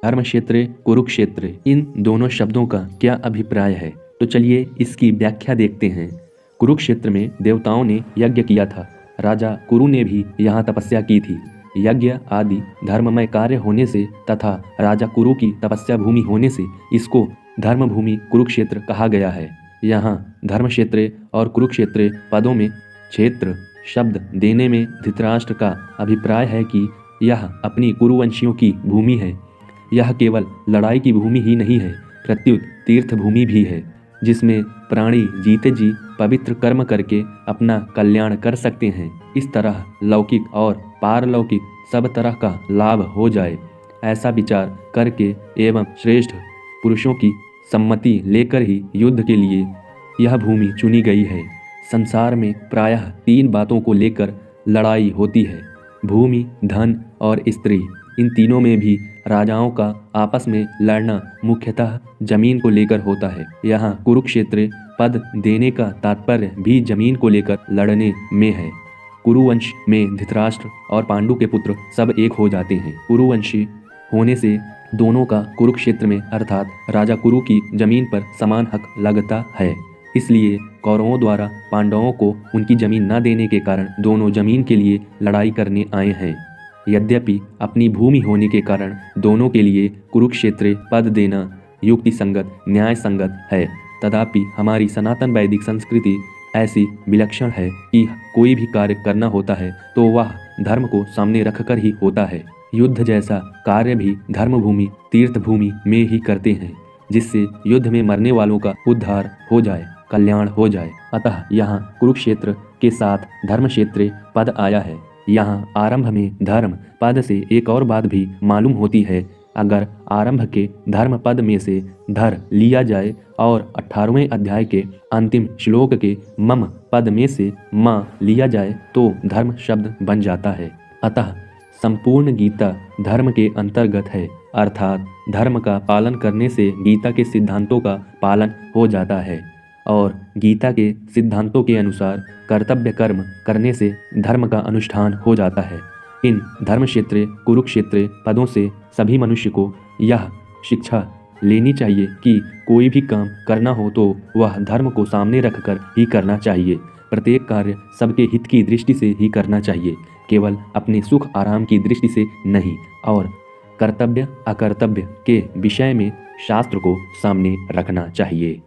धर्म क्षेत्र, कुरुक्षेत्र, इन दोनों शब्दों का क्या अभिप्राय है? तो चलिए इसकी व्याख्या देखते हैं। कुरुक्षेत्र में देवताओं ने यज्ञ किया था। राजा कुरु ने भी यहाँ तपस्या की थी। यज्ञ आदि धर्ममय कार्य होने से तथा राजा कुरु की तपस्या भूमि होने से इसको धर्म भूमि कुरुक्षेत्र कहा गया है। यहाँ धर्म क्षेत्र और कुरुक्षेत्र पदों में क्षेत्र शब्द देने में धृतराष्ट्र का अभिप्राय है कि यह अपनी कुरुवंशियों की भूमि है। यह केवल लड़ाई की भूमि ही नहीं है, प्रत्युत तीर्थ भूमि भी है, जिसमें प्राणी जीते जी पवित्र कर्म करके अपना कल्याण कर सकते हैं। इस तरह लौकिक और पारलौकिक सब तरह का लाभ हो जाए, ऐसा विचार करके एवं श्रेष्ठ पुरुषों की सम्मति लेकर ही युद्ध के लिए यह भूमि चुनी गई है। संसार में प्रायः 3 बातों को लेकर लड़ाई होती है: भूमि, धन और स्त्री। इन तीनों में भी राजाओं का आपस में लड़ना मुख्यतः जमीन को लेकर होता है। यहाँ कुरुक्षेत्र पद देने का तात्पर्य भी जमीन को लेकर लड़ने में है। कुरुवंश में धृतराष्ट्र और पांडु के पुत्र सब एक हो जाते हैं। कुरुवंशी होने से दोनों का कुरुक्षेत्र में अर्थात राजा कुरु की जमीन पर समान हक लगता है। इसलिए कौरवों द्वारा पांडवों को उनकी जमीन न देने के कारण दोनों जमीन के लिए लड़ाई करने आए हैं। यद्यपि अपनी भूमि होने के कारण दोनों के लिए कुरुक्षेत्र पद देना युक्ति संगत, न्याय संगत है, तथापि हमारी सनातन वैदिक संस्कृति ऐसी विलक्षण है कि कोई भी कार्य करना होता है तो वह धर्म को सामने रखकर ही होता है। युद्ध जैसा कार्य भी धर्म भूमि, तीर्थ भूमि में ही करते हैं, जिससे युद्ध में मरने वालों का उद्धार हो जाए, कल्याण हो जाए। अतः यहाँ कुरुक्षेत्र के साथ धर्म क्षेत्र पद आया है। यहाँ आरंभ में धर्म पद से एक और बात भी मालूम होती है। अगर आरंभ के धर्म पद में से धर लिया जाए और 18वें अध्याय के अंतिम श्लोक के मम पद में से माँ लिया जाए तो धर्म शब्द बन जाता है। अतः संपूर्ण गीता धर्म के अंतर्गत है, अर्थात धर्म का पालन करने से गीता के सिद्धांतों का पालन हो जाता है और गीता के सिद्धांतों के अनुसार कर्तव्य कर्म करने से धर्म का अनुष्ठान हो जाता है। इन धर्म क्षेत्र, कुरुक्षेत्र पदों से सभी मनुष्य को यह शिक्षा लेनी चाहिए कि कोई भी काम करना हो तो वह धर्म को सामने रखकर ही करना चाहिए। प्रत्येक कार्य सबके हित की दृष्टि से ही करना चाहिए, केवल अपने सुख आराम की दृष्टि से नहीं, और कर्तव्य अकर्तव्य के विषय में शास्त्र को सामने रखना चाहिए।